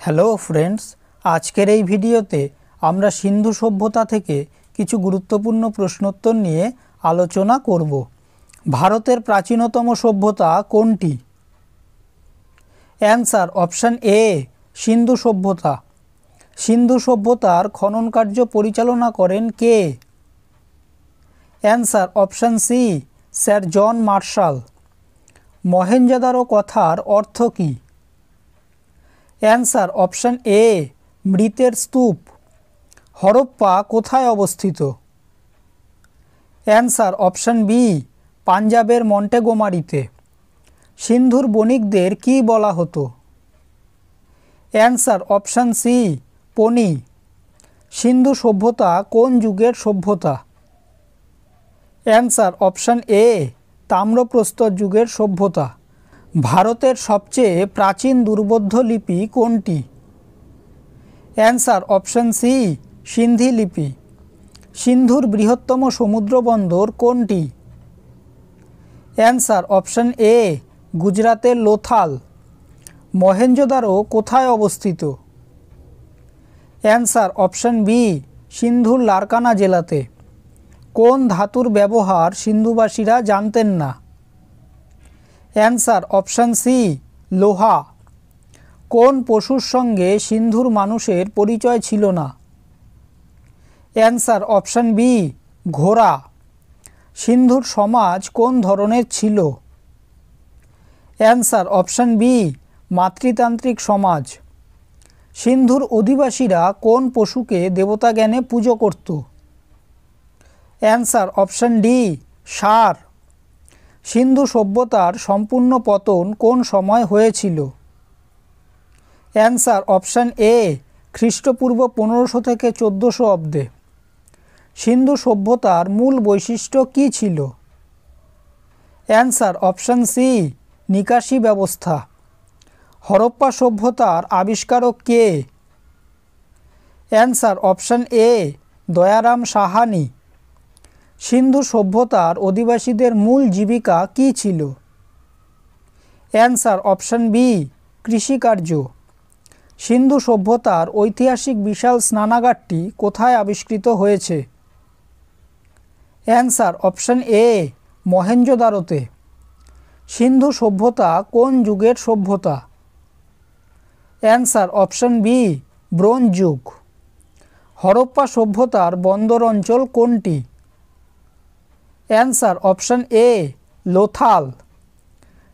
Hello friends, আজকের এই ভিডিওতে আমরা সিন্ধু সভ্যতা থেকে কিছু গুরুত্বপূর্ণ প্রশ্নোত্তর নিয়ে আলোচনা করব। ভারতের প্রাচীনতম সভ্যতা কোনটি? অ্যান্সার অপশান এ, সিন্ধু সভ্যতা। সিন্ধু সভ্যতার খনন কার্য পরিচালনা করেন কে? Answer option C, sir John Marshall. Mohenjodaro কথার অর্থ কী? অ্যান্সার অপশান এ, মৃতের স্তূপ। হরপ্পা কোথায় অবস্থিত? অ্যান্সার অপশান বি, পাঞ্জাবের মন্টেগোমারিতে। সিন্ধুর বণিকদের কী বলা হতো? Answer option C, Pani. Sindhu সভ্যতা কোন যুগের সভ্যতা? অ্যান্সার অপশান এ, তাম্রপ্রস্তর যুগের সভ্যতা। ভারতের সবচেয়ে প্রাচীন দুর্বোধ্য লিপি কোনটি? অ্যান্সার অপশান সি, সিন্ধি লিপি। সিন্ধুর বৃহত্তম সমুদ্র বন্দর কোনটি? অ্যান্সার অপশান এ, গুজরাতের লোথাল। মহেঞ্জোদারো কোথায় অবস্থিত? অ্যান্সার অপশান বি, সিন্ধুর লারকানা জেলাতে। কোন ধাতুর ব্যবহার সিন্ধুবাসীরা জানতেন না? অ্যান্সার অপশান সি, লোহা। কোন পশুর সঙ্গে সিন্ধুর মানুষের পরিচয় ছিল না? অ্যান্সার অপশান বি, ঘোড়া। সিন্ধুর সমাজ কোন ধরনের ছিল? অ্যান্সার অপশান বি, মাতৃতান্ত্রিক সমাজ। সিন্ধুর অধিবাসীরা কোন পশুকে দেবতা জ্ঞানে পুজো করত? অ্যান্সার অপশান ডি, ষাঁড়। সিন্ধু সভ্যতার সম্পূর্ণ পতন কোন সময় হয়েছিল? অ্যান্সার অপশান এ, খ্রিস্টপূর্ব 1500 থেকে 1400 অব্দে। সিন্ধু সভ্যতার মূল বৈশিষ্ট্য কী ছিল? অ্যান্সার অপশান সি, নিকাশি ব্যবস্থা। হরপ্পা সভ্যতার আবিষ্কারক কে? Answer option A, Dayaram Sahni. Sindhu সভ্যতার অধিবাসীদের মূল জীবিকা কী ছিল? অ্যান্সার অপশান বি, কৃষিকার্য। সিন্ধু সভ্যতার ঐতিহাসিক বিশাল স্নানাগারটি কোথায় আবিষ্কৃত হয়েছে? অ্যান্সার অপশান এ, মহেঞ্জোদারোতে। সিন্ধু সভ্যতা কোন যুগের সভ্যতা? অ্যান্সার অপশান বি, ব্রোঞ্জ যুগ। হরপ্পা সভ্যতার বন্দর অঞ্চল কোনটি? Answer option A, Lothal.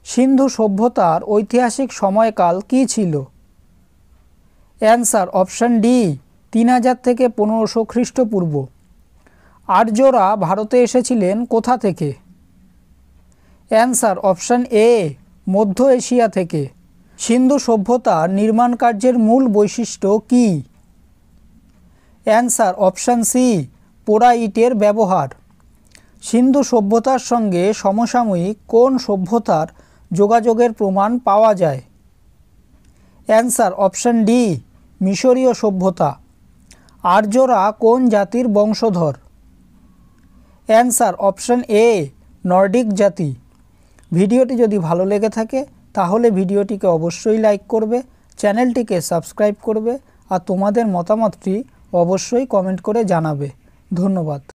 Sindhu সভ্যতার ঐতিহাসিক সময়কাল কী ছিল? অ্যান্সার অপশান ডি, 3000 থেকে 1500 খ্রিস্টপূর্ব। আর্যরা ভারতে এসেছিলেন কোথা থেকে? অ্যান্সার অপশান এ, মধ্য এশিয়া থেকে। সিন্ধু সভ্যতার নির্মাণ কার্যের মূল বৈশিষ্ট্য কী? অ্যান্সার অপশান সি, পোড়া ইটের ব্যবহার। সিন্ধু সভ্যতার সঙ্গে সমসাময়িক কোন সভ্যতার যোগাযোগের প্রমাণ পাওয়া যায়? অ্যান্সার অপশান ডি, মিশরীয় সভ্যতা। আর্যরা কোন জাতির বংশধর? অ্যান্সার অপশান এ, নর্ডিক জাতি। ভিডিওটি যদি ভালো লেগে থাকে তাহলে ভিডিওটিকে অবশ্যই লাইক করবে, চ্যানেলটিকে সাবস্ক্রাইব করবে আর তোমাদের মতামতটি অবশ্যই কমেন্ট করে জানাবে। ধন্যবাদ।